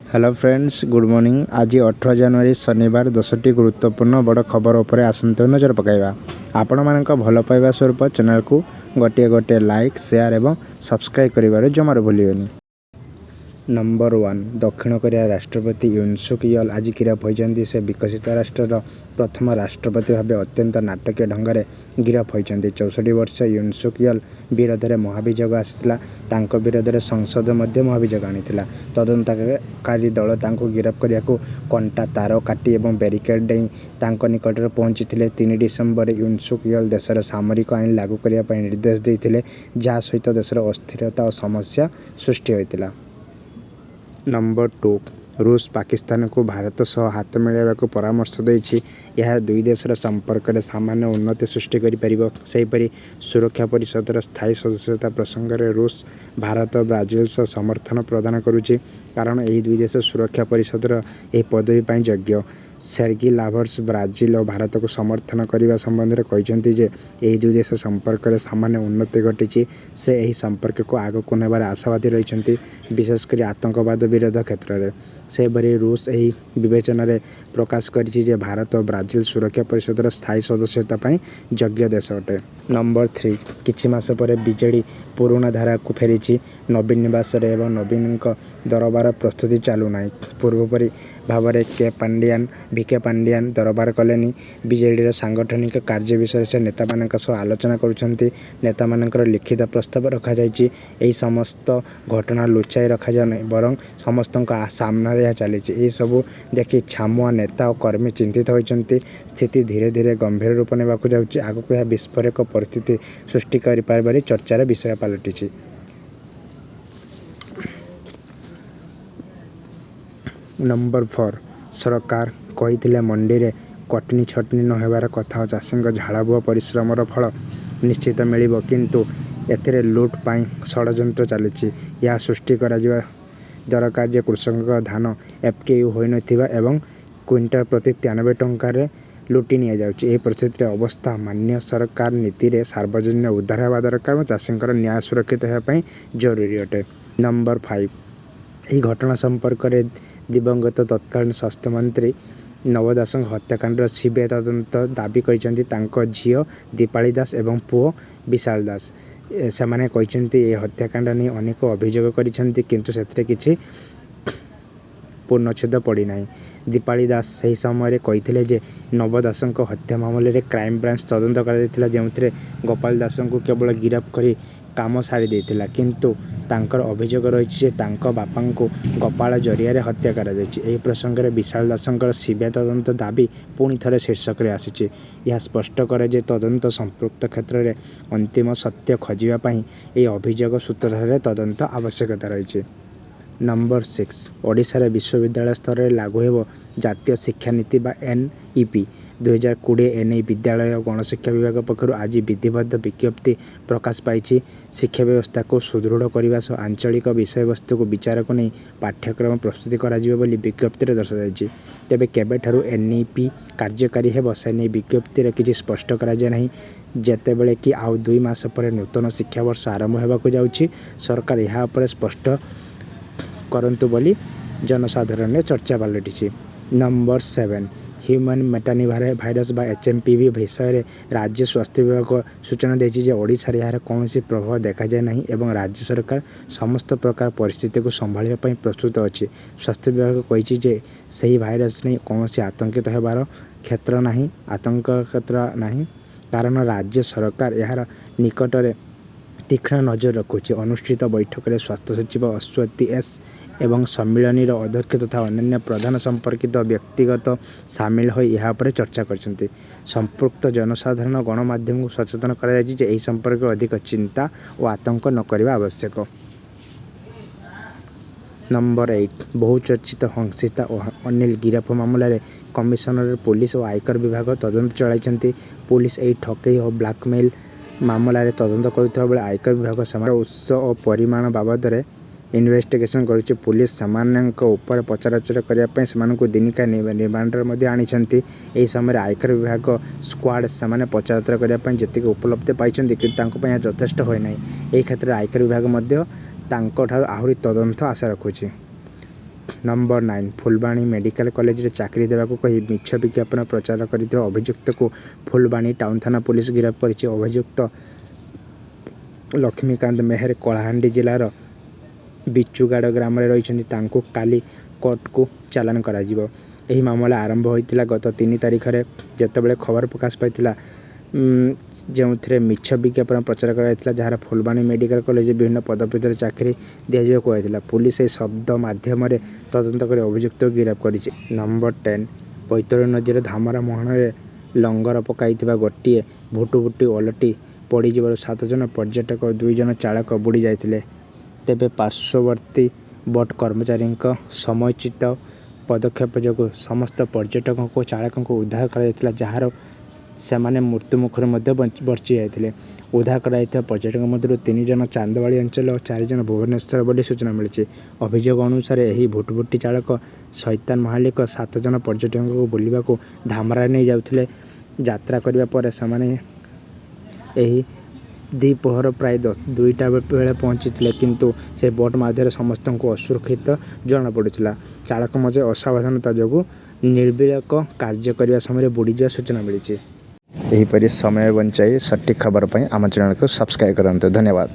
Hello friends good morning. आज 18 जनवरी शनिवार 10टी गुरुत्वपूर्ण बड़ खबर उपर आसंत नजर पकाइबा। आपण मानक भल पाइबा स्वरूप चैनल को गोटे गोटे लाइक शेयर एवं सब्सक्राइब करिबार जमार भूलिबेनी। नंबर 1 दक्षिण कोरिया राष्ट्रपति यून सुक यॉल आज गिरफ होइछन्ति। से विकसित राष्ट्रर प्रथम राष्ट्रपति भाव अत्यंत नाटकीय ढंग से गिरफ होइछन्ति। 64 वर्ष यून सुक यॉल विरोध में महाभियोग आसाला। तांको विरोध में संसद मध्य महाभियोग आनीथिला। तदंतकारी दल तांको गिरफ करिया को कंटा तार काटी एवं बैरिकेड डेई तांको निकट पहुंची। 3 डिसेम्बर यून सुक यॉल देशर सामरिक आईन लागू करिया पई निर्देश देइथिले, जहा सहित देशर अस्थिरता और समस्या सृष्टि होइतिला। नंबर 2 रूस पाकिस्तान को भारत सह हाथ मिलाइबा को परामर्श देइछि। यह दुई देशर संपर्क में सामान्य उन्नति सृष्टि करिपारिबो। सेहिपरि सुरक्षा परिषदर स्थायी सदस्यता प्रसंग में रूस भारत और ब्राजिल सह समर्थन प्रदान करुछि, कारण यही दुई देश सुरक्षा परिषदर यह पदवी पाई योग्य। सेर्गी लावर्स ब्राजिल और भारत को समर्थन करने संबंध में कहते जे यही दुई देश संपर्क में सामान्य उन्नति घटी। से यही संपर्क को आगक नेबार आशावादी रही, विशेषकर आतंकवाद विरोध क्षेत्र में। से भरी रूस यही विवेचन में प्रकाश कर भारत और ब्राजिल सुरक्षा परिषदर स्थायी सदस्यता पाई योग्य देश अटे। नंबर 3 किछि मास पर बीजेडी पुराणा धारा को फेरी। नवीन निवास एवं नवीन दरबार प्रस्तुति चालू ना। पूर्वपरी भाव में भिके पांडियान दरबार कलेनी। बीजेडी सांगठनिक कार्य विषय से नेता मानक सह आलोचना करुछन्ति। नेता मानकर लिखित प्रस्ताव रखा जायछि। एही समस्त घटना लुचाई रखा जाय नै, बरं समस्त सामना यह चली। ये सबू देखि छामुआ नेता और कर्मी चिंतित होइछन्ति। स्थिति धीरे धीरे गंभीर रूप नेबाकु जाउछि। आगकु यह विस्फोरक परिस्थिति सृष्टि करि पारिबारि चर्चार विषय पलटिछि। नंबर 4 सरकार कही मंडी रे कटनी छटनी न हेबार कथा। चाषी झाड़बुआ परिश्रमर फल निश्चित मिलिबो, किंतु एथिरे लुट पाई षड्यंत्र चली। यह सृष्टि करा जिबा दरकार जे कृषक धान एफकेयू होई नथिबा एवं क्विंटाल प्रति 93 टंका रे लुटि निया जाउछि। एही परिस्थिति अवस्था मान्य सरकार नीति रे सार्वजनिक उद्धार हेबा दरकार और चाषींकर न्याय सुरक्षित हेबा पई जरूरी अटे। नंबर 5 यही घटना संपर्क में दिवंगत तत्कालीन स्वास्थ्य मंत्री नव दास हत्याकांड सीबीआई तदंत दाबी करछन्ति। तांको झियो दीपाली दास एवं पुओ विशाल दास से माने कहते ये हत्याकांड नहीं अनेक अभियोग करछन्ति, किंतु सेतरे किछि पूर्णछेद पड़ी नाही। दीपाली दास सही समय कहते जे नव दास हत्या मामले रे क्राइम ब्रांच तदंत कर जो गोपाल दास को केवल गिरफ्त करी काम सारी देथिला, किंतु तांकर अभियोग रही बापा को गोपाल जरिया रे हत्या करा जायछि। एही प्रसंग में विशाल दासंकर सीबीआई तदंत दाबी पुणी थरे शीर्षक रे आसिछि। यह स्पष्ट करे जे तदंत संपृक्त क्षेत्र में अंतिम सत्य खोजिबा पई एही अभियोग सूत्र तदंत आवश्यकता रही। नंबर 6 ओडिशा रे विश्वविद्यालय स्तर में लागू हेबो जातीय शिक्षा नीति बा NEP 2020। एने विद्यालय और गणशिक्षा विभाग पक्षर आज विधिबद्ध विज्ञप्ति प्रकाश पाई। शिक्षा व्यवस्था को सुदृढ़ करने सह आंचलिक विषय वस्तु को विचार को नहीं पाठ्यक्रम प्रस्तुति करा विज्ञप्ति दर्शाई। तेबे केबेठारु NEP कार्यकारी हेबो से नहीं विज्ञप्ति किसी स्पष्ट करा जाय नाही। जेतेबेले कि आउ 2 मास पर नूतन शिक्षा वर्ष आरंभ हेबाकु जाउछि, सरकार यह पर स्पष्ट करंतु बोली जनसाधारण में चर्चा पलटिछि। नंबर 7 ह्यूमन मेटानिवायरस बा HMPV विषय में राज्य स्वास्थ्य विभाग सूचना देछि ओडिशा रे यार कौनसी प्रभाव देखा जाए नहीं एवं राज्य सरकार समस्त प्रकार परिस्थिति को संभालिबा पई प्रस्तुत अछि। स्वास्थ्य विभाग कहिछि जे सही भाइरस नहीं कौनसी आतंकित हेबार क्षेत्र नहीं, आतंक क्षेत्र नहीं, कारण राज्य सरकार यार निकट में तीक्ष्ण नजर रखुछि। अनुष्ठित बैठक में स्वास्थ्य सचिव अश्वती एस एवं सम्मिलनी अध्यक्ष तथा अन्य प्रधान संपर्कित व्यक्तिगत सामिल हो यहाँ पर चर्चा करछन्ति। संपृक्त जनसाधारण गणमाध्यम को सचेतन कर संपर्क में अधिक चिंता और आतंक न करवा आवश्यक। नंबर 8 बहुचर्चित हंसिता और अनिल गिरफ मामलें कमिशनर पुलिस और आयकर विभाग तदंत चलाई। पुलिस यही ठकई और ब्लैकमेल मामलें तदंत करुवा बेले आयकर विभाग से उत्स और परिमाण बाबद में इन्वेस्टिगेशन करुच्ची। पुलिस सेमानक ऊपर पचराउचरा करने से दिनिका रिमांड आनी। यही समय आयकर विभाग स्क्वाड से पचराउचरा करने जी उपलब्ध पाई कि यथेष्ट होना। यह क्षेत्र में आयकर विभाग आहरी तदंत आशा रखुच्छी। नंबर 9 फुलबाणी मेडिकल कॉलेज रे चाकरी देवाक कही मिछ विज्ञापन प्रचार करथिबा अभियुक्त को फुलबाणी टाउन थाना पुलिस गिरफ्त करिछि। अभियुक्त लक्ष्मीकांत मेहर कलाहांडी जिलार बिचुगाड़ ग्राम रही काली कोर्ट को चालान करा जिवो। एही मामला आरंभ होइतिला गत 3 तारिख रे जेतेबेले खबर प्रकाश पाइतिला जो मिछ विज्ञापन प्रचार कराइतिला जहार फुलबाणी मेडिकल कॉलेज विभिन्न पदपीधर चाकरी दिया कहला। पुलिस शब्द माध्यम तदंत कर अभियुक्त गिरफ्त करिछि। नंबर 10 पैतरी नदी धामरा मुहाण लंगर पकाई गोटे भुटुभुटी ओलटी पड़ 7 जन पर्यटक और 2 जन चालक बुड़ी जाते। तेबे पार्श्ववर्ती बोट कर्मचारी समुचित पदक्षेप जो समस्त पर्यटकों को चालकों को उद्धार कर जार से मृत्यु मुखर बची जाते। उद्धार कर पर्यटक मध्य 3 जन चांदवाड़ी अंचल और 4 जन भुवनेश्वर बोली सूचना मिली। अभियोग अनुसार यही भुटभुटी चालक शैतान महालिक 7 जन पर्यटकों को बुलवा को धामरा नहीं जाते। यात्रा करने पर द्विपहर प्राय 2टा बेले पहुंची किंतु से बोट माध्यम समस्त को असुरक्षित जना पड़ा। चालक मजे असावधानता जो निर्विलक कार्य करने समय बुड़ी जा सूचना मिली। यहीपरि समय बंचाई सटीक खबर पर आम चैनल को सब्सक्राइब करंतु। धन्यवाद।